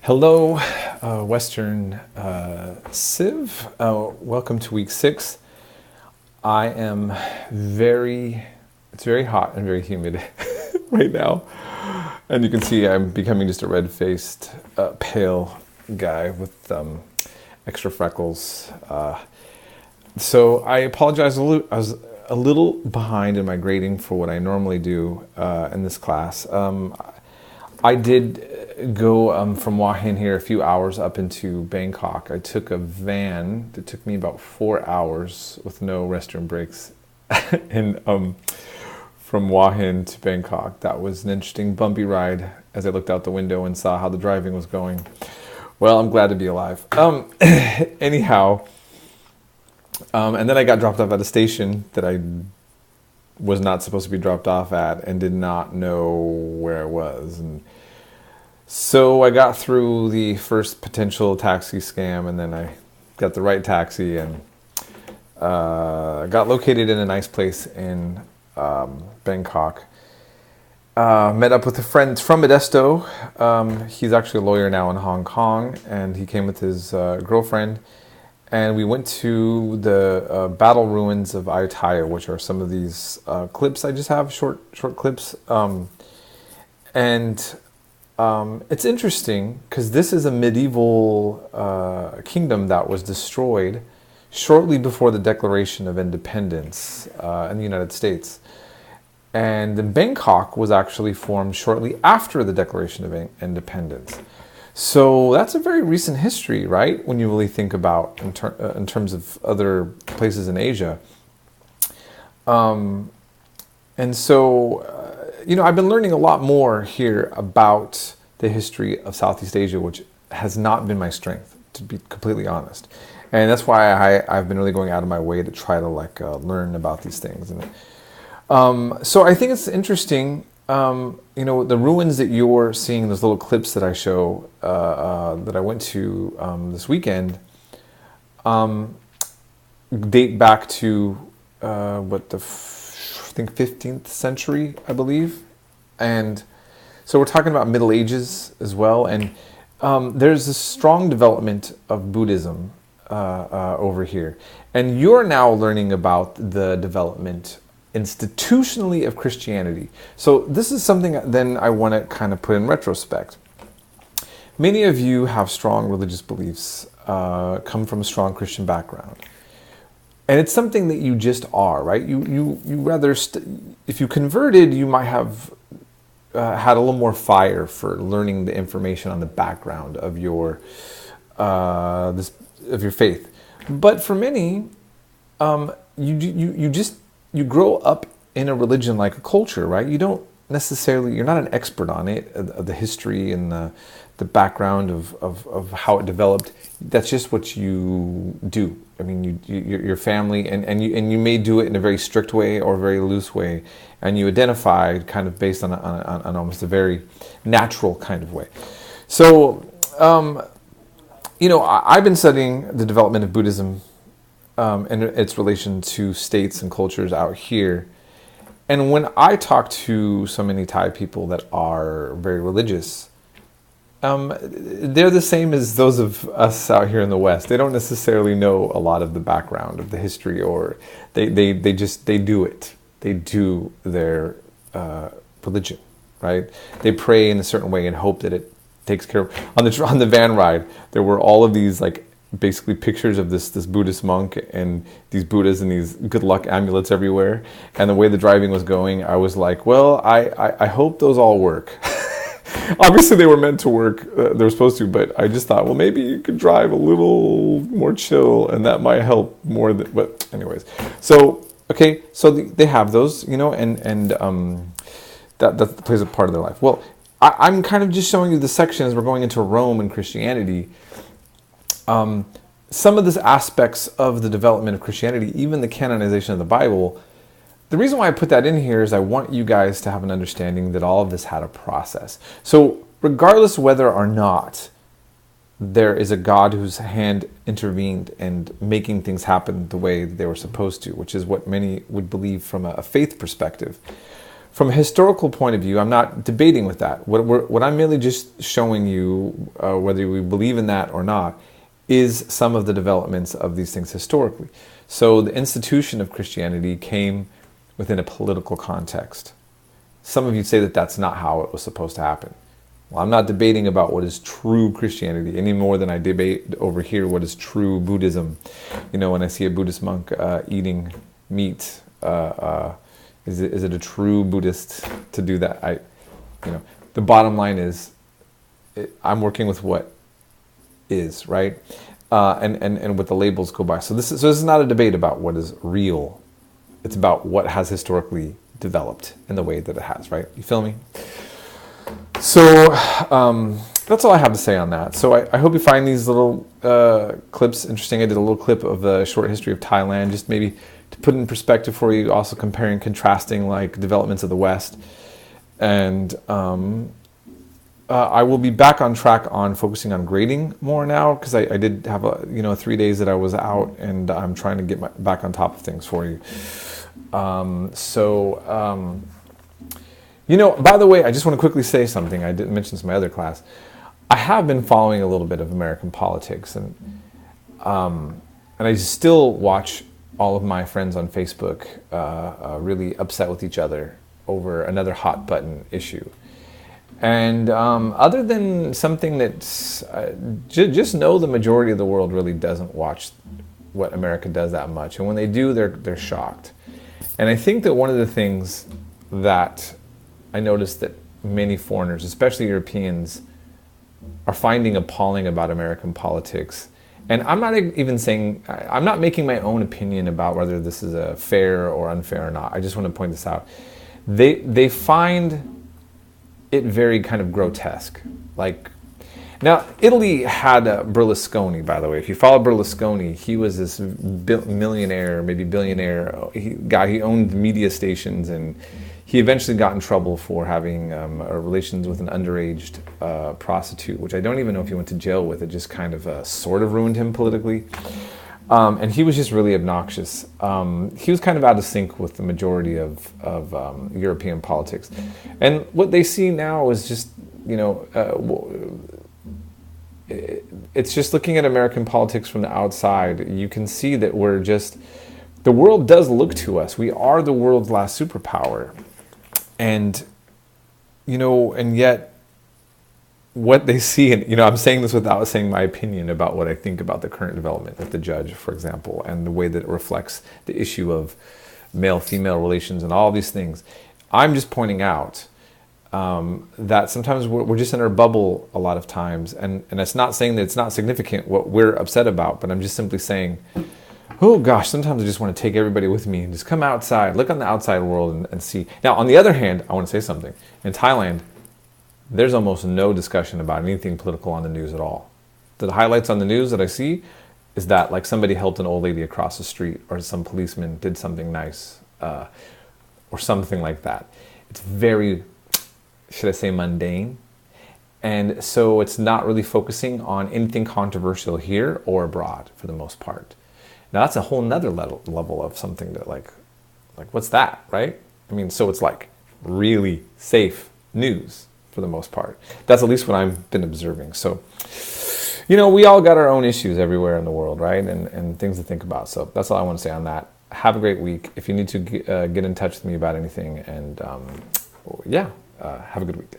Hello, Western Civ. Welcome to week 6. It's very hot and very humid right now. And you can see I'm becoming just a red-faced, pale guy with extra freckles. So I apologize a little. I was a little behind in my grading for what I normally do in this class. I did go from Hua Hin here a few hours up into Bangkok. I took a van that took me about 4 hours with no restroom breaks and from Hua Hin to Bangkok. That was an interesting bumpy ride as I looked out the window and saw how the driving was going. Well, I'm glad to be alive. Anyhow, and then I got dropped off at a station that I was not supposed to be dropped off at and did not know where I was. And so I got through the first potential taxi scam, and then I got the right taxi and got located in a nice place in Bangkok. Met up with a friend from Modesto. He's actually a lawyer now in Hong Kong, and he came with his girlfriend. And we went to the battle ruins of Ayutthaya, which are some of these clips I just have, short clips. It's interesting because this is a medieval kingdom that was destroyed shortly before the Declaration of Independence in the United States. And then Bangkok was actually formed shortly after the Declaration of Independence. So that's a very recent history, right? When you really think about in terms of other places in Asia. And so, I've been learning a lot more here about the history of Southeast Asia, which has not been my strength, to be completely honest. And that's why I've been really going out of my way to try to learn about these things. And so I think it's interesting. The ruins that you're seeing, those little clips that I show, that I went to this weekend, date back to I think 15th century, I believe. And so we're talking about Middle Ages as well. And there's a strong development of Buddhism over here. And you're now learning about the development institutionally of Christianity. So this is something then I want to kind of put in retrospect. Many of you have strong religious beliefs, come from a strong Christian background. And it's something that you just are, right? You rather, if you converted, you might have had a little more fire for learning the information on the background of your faith. But for many, you grow up in a religion like a culture, right? You're not an expert on it, of the history and the background of how it developed. That's just what you do. I mean, your family, and you may do it in a very strict way or a very loose way, and you identify kind of based on almost a very natural kind of way. So, I've been studying the development of Buddhism and its relation to states and cultures out here. And when I talk to so many Thai people that are very religious, they're the same as those of us out here in the West. They don't necessarily know a lot of the background of the history, or they do it. They do their religion, right? They pray in a certain way and hope that it takes care of. On the van ride, there were all of these basically pictures of this Buddhist monk and these Buddhas and these good luck amulets everywhere. And the way the driving was going, I was like, well, I hope those all work. Obviously they were meant to work, they were supposed to, but I just thought, well, maybe you could drive a little more chill and that might help more than, but anyways. So, okay, so they have those, and that plays a part of their life. Well, I'm kind of just showing you the section as we're going into Rome and Christianity. Some of these aspects of the development of Christianity, even the canonization of the Bible, the reason why I put that in here is I want you guys to have an understanding that all of this had a process. So regardless whether or not there is a God whose hand intervened and making things happen the way they were supposed to, which is what many would believe from a faith perspective. from a historical point of view, I'm not debating with that. What I'm merely just showing you, whether we believe in that or not, is some of the developments of these things historically. So the institution of Christianity came within a political context. Some of you say that that's not how it was supposed to happen. Well, I'm not debating about what is true Christianity any more than I debate over here what is true Buddhism. You know, when I see a Buddhist monk eating meat, is it a true Buddhist to do that? The bottom line is, I'm working with what is, right? And what the labels go by. So this is not a debate about what is real. It's about what has historically developed in the way that it has, right? You feel me? So that's all I have to say on that. So I hope you find these little clips interesting. I did a little clip of the short history of Thailand, just maybe to put it in perspective for you, also comparing, contrasting like developments of the West. And I will be back on track on focusing on grading more now, because I did have 3 days that I was out, and I'm trying to get back on top of things for you. By the way, I just want to quickly say something. I didn't mention this in my other class. I have been following a little bit of American politics, and I still watch all of my friends on Facebook really upset with each other over another hot button issue. And other than something that's, just know the majority of the world really doesn't watch what America does that much. And when they do, they're shocked. And I think that one of the things that I noticed that many foreigners, especially Europeans, are finding appalling about American politics. And I'm not even saying, I'm not making my own opinion about whether this is a fair or unfair or not. I just want to point this out. They find it very kind of grotesque. Like, now, Italy had Berlusconi, by the way. If you follow Berlusconi, he was this millionaire, maybe billionaire guy. He owned media stations, and he eventually got in trouble for having relations with an underage prostitute, which I don't even know if he went to jail with. It just kind of sort of ruined him politically. And he was just really obnoxious. He was kind of out of sync with the majority of European politics. And what they see now is just, it's just looking at American politics from the outside. You can see that the world does look to us. We are the world's last superpower. And, and yet what they see, and I'm saying this without saying my opinion about what I think about the current development with the judge, for example, and the way that it reflects the issue of male-female relations and all these things. I'm just pointing out that sometimes we're just in our bubble a lot of times, and it's not saying that it's not significant what we're upset about, but I'm just simply saying, oh gosh, sometimes I just want to take everybody with me and just come outside, look on the outside world and see. Now, on the other hand, I want to say something. In Thailand, there's almost no discussion about anything political on the news at all. The highlights on the news that I see is that like somebody helped an old lady across the street, or some policeman did something nice, or something like that. It's very, should I say, mundane. And so it's not really focusing on anything controversial here or abroad for the most part. Now that's a whole nother level of something that like what's that, right? I mean, so it's like really safe news for the most part. That's at least what I've been observing. So, we all got our own issues everywhere in the world, right? And things to think about. So that's all I want to say on that. Have a great week. If you need to get in touch with me about anything, and have a good week.